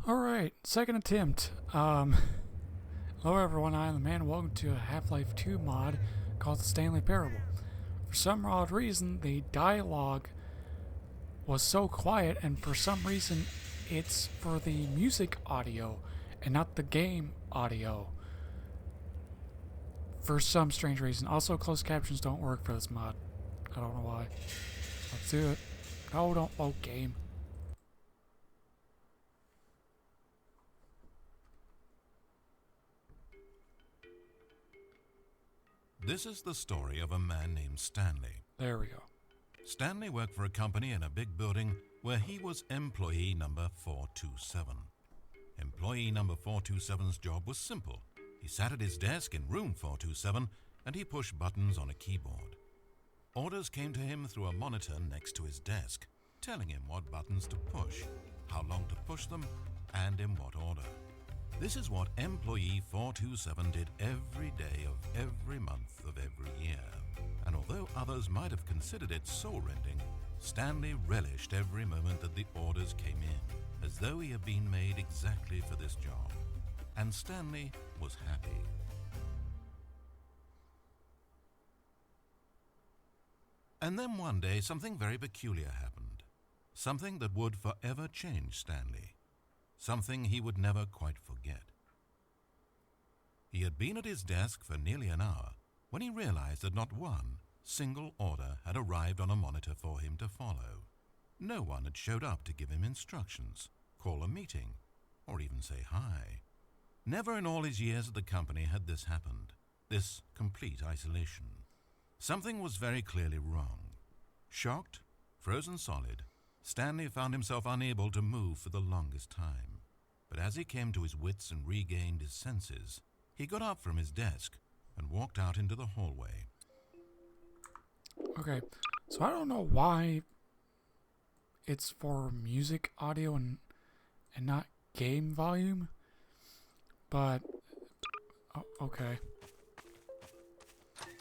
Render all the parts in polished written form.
Alright, second attempt. Hello everyone, I am the man, welcome to a Half-Life 2 mod called the Stanley Parable. For some odd reason, the dialogue was so quiet, and for some reason, it's for the music audio and not the game audio. For some strange reason. Also, closed captions don't work for this mod. I don't know why. Let's do it. No, don't vote game. This is the story of a man named Stanley. There we go. Stanley worked for a company in a big building where he was employee number 427. Employee number 427's job was simple. He sat at his desk in room 427 and he pushed buttons on a keyboard. Orders came to him through a monitor next to his desk, telling him what buttons to push, how long to push them, and in what order. This is what employee 427 did every day of every month of every year. And although others might have considered it soul-rending, Stanley relished every moment that the orders came in, as though he had been made exactly for this job. And Stanley was happy. And then one day something very peculiar happened. Something that would forever change Stanley. Something he would never quite forget. He had been at his desk for nearly an hour when he realized that not one single order had arrived on a monitor for him to follow. No one had showed up to give him instructions, call a meeting, or even say hi. Never in all his years at the company had this happened, this complete isolation. Something was very clearly wrong. Shocked, frozen solid, Stanley found himself unable to move for the longest time. But as he came to his wits and regained his senses, he got up from his desk and walked out into the hallway. Okay, so I don't know why it's for music audio and not game volume, but okay.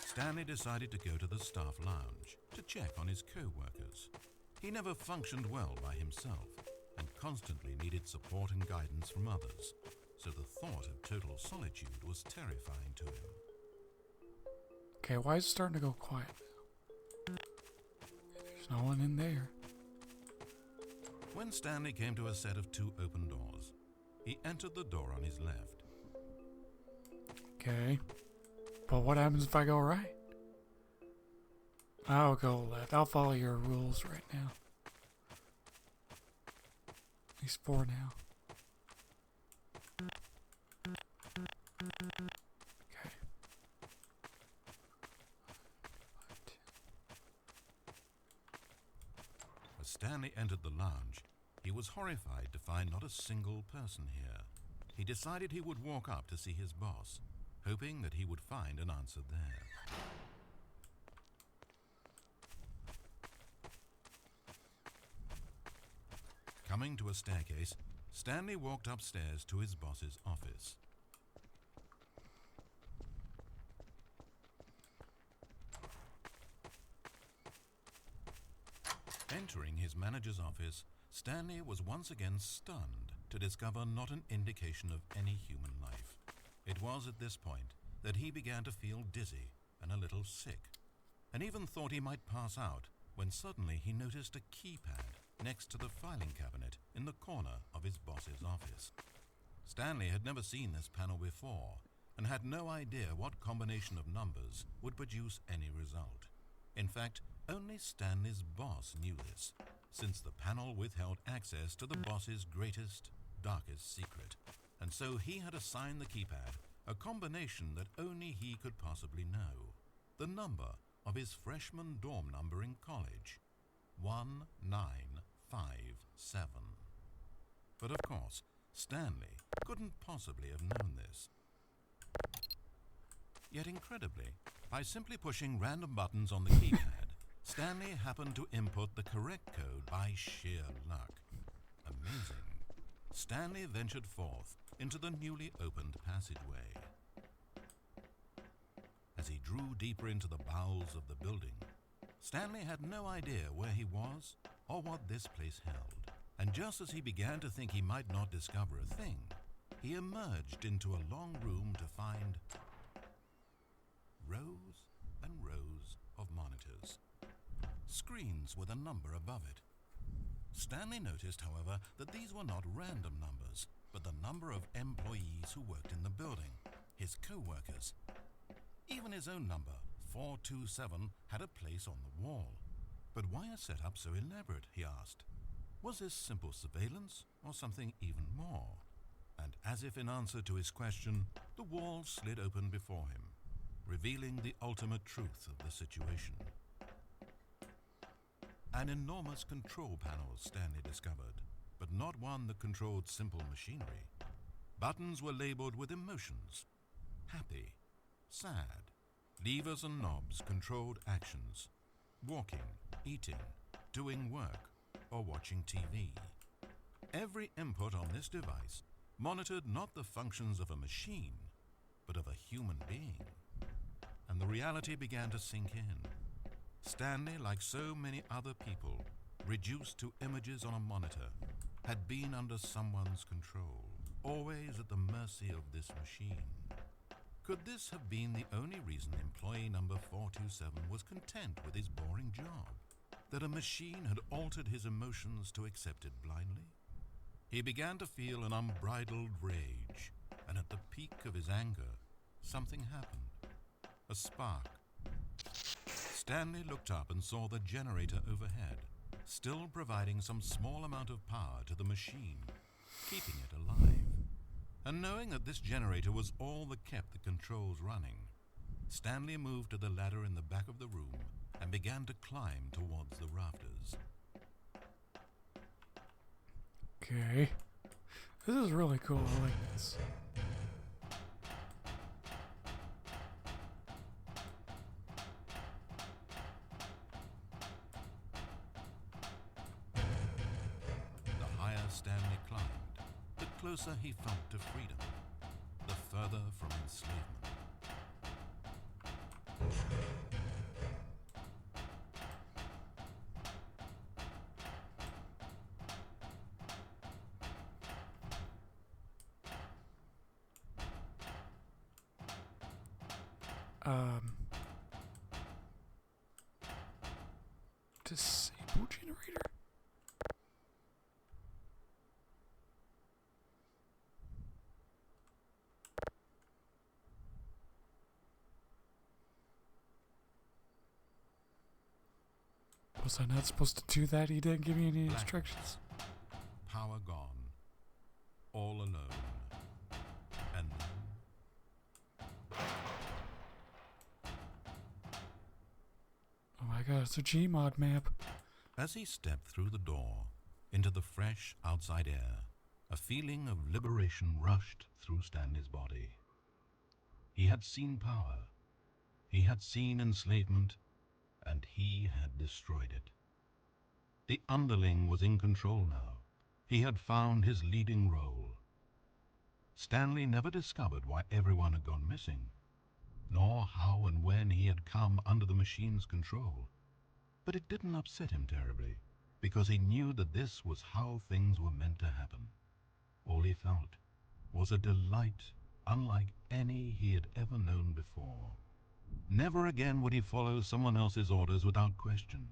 Stanley decided to go to the staff lounge to check on his co-workers. He never functioned well by himself and constantly needed support and guidance from others, so the thought of total solitude was terrifying to him. Okay, why is it starting to go quiet now? There's no one in there. When Stanley came to a set of two open doors, he entered the door on his left. Okay, but what happens if I go right? I'll go left. I'll follow your rules right now. At least 4 now. Okay. As Stanley entered the lounge, he was horrified to find not a single person here. He decided he would walk up to see his boss, hoping that he would find an answer there. Coming to a staircase, Stanley walked upstairs to his boss's office. Entering his manager's office, Stanley was once again stunned to discover not an indication of any human life. It was at this point that he began to feel dizzy and a little sick, and even thought he might pass out when suddenly he noticed a keypad next to the filing cabinet in the corner of his boss's office. Stanley had never seen this panel before and had no idea what combination of numbers would produce any result. In fact, only Stanley's boss knew this, since the panel withheld access to the boss's greatest, darkest secret, and so he had assigned the keypad a combination that only he could possibly know: the number of his freshman dorm number in college, 1957. But of course, Stanley couldn't possibly have known this. Yet incredibly, by simply pushing random buttons on the keypad, Stanley happened to input the correct code by sheer luck. Amazing. Stanley ventured forth into the newly opened passageway. As he drew deeper into the bowels of the building, Stanley had no idea where he was or what this place held, and And just as he began to think he might not discover a thing, he emerged into a long room to find rows and rows of monitors, screens with a number above it. Stanley noticed, however, that these were not random numbers, but the number of employees who worked in the building, his co-workers. Even his own number, 427, had a place on the wall. But why a setup so elaborate, he asked. Was this simple surveillance or something even more? And as if in answer to his question, the wall slid open before him, revealing the ultimate truth of the situation. An enormous control panel, Stanley discovered, but not one that controlled simple machinery. Buttons were labeled with emotions: happy, sad. Levers and knobs controlled actions: walking, eating, doing work, or watching TV. Every input on this device monitored not the functions of a machine, but of a human being. And the reality began to sink in. Stanley, like so many other people, reduced to images on a monitor, had been under someone's control, always at the mercy of this machine. Could this have been the only reason employee number 427 was content with his boring job? That a machine had altered his emotions to accept it blindly? He began to feel an unbridled rage, and at the peak of his anger, something happened. A spark. Stanley looked up and saw the generator overhead, still providing some small amount of power to the machine, keeping it alive. And knowing that this generator was all that kept the controls running, Stanley moved to the ladder in the back of the room and began to climb towards the rafters. Okay. This is really cool. I like this. The higher Stanley climbed, the closer he felt to freedom, the further from enslavement. Disable generator? Was I not supposed to do that? He didn't give me any instructions. Power gone. All alone. And then Oh my god, it's a Gmod map. as he stepped through the door into the fresh outside air, a feeling of liberation rushed through Stanley's body. He had seen power, he had seen enslavement, and he had destroyed it. The underling was in control now. He had found his leading role. Stanley never discovered why everyone had gone missing, nor how and when he had come under the machine's control. But it didn't upset him terribly, because he knew that this was how things were meant to happen. All he felt was a delight unlike any he had ever known before. Never again would he follow someone else's orders without question.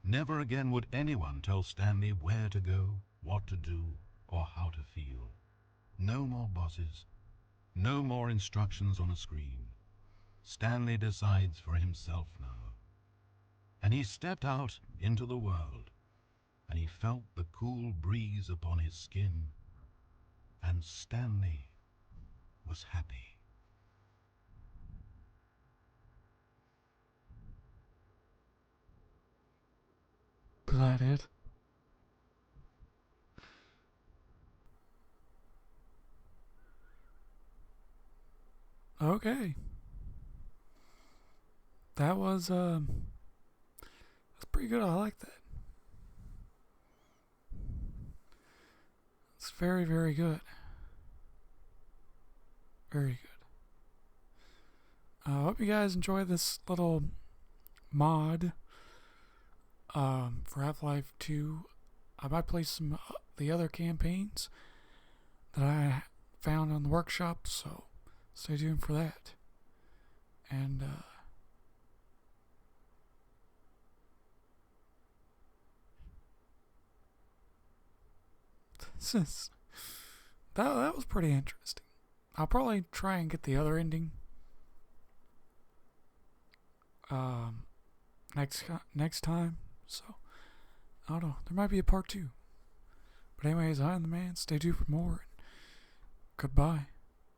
Never again would anyone tell Stanley where to go, what to do, or how to feel. No more bosses. No more instructions on a screen. Stanley decides for himself now. And he stepped out into the world, and he felt the cool breeze upon his skin, and Stanley was happy. Is that it? Okay. That was, that's pretty good. I like that. It's very, very good. Very good. I hope you guys enjoy this little mod for Half-Life 2 I might play some the other campaigns that I found on the workshop, so stay tuned for that. And that was pretty interesting. I'll probably try and get the other ending next time. So I don't know. There might be a part 2. But anyways, I am the man. Stay tuned for more. Goodbye.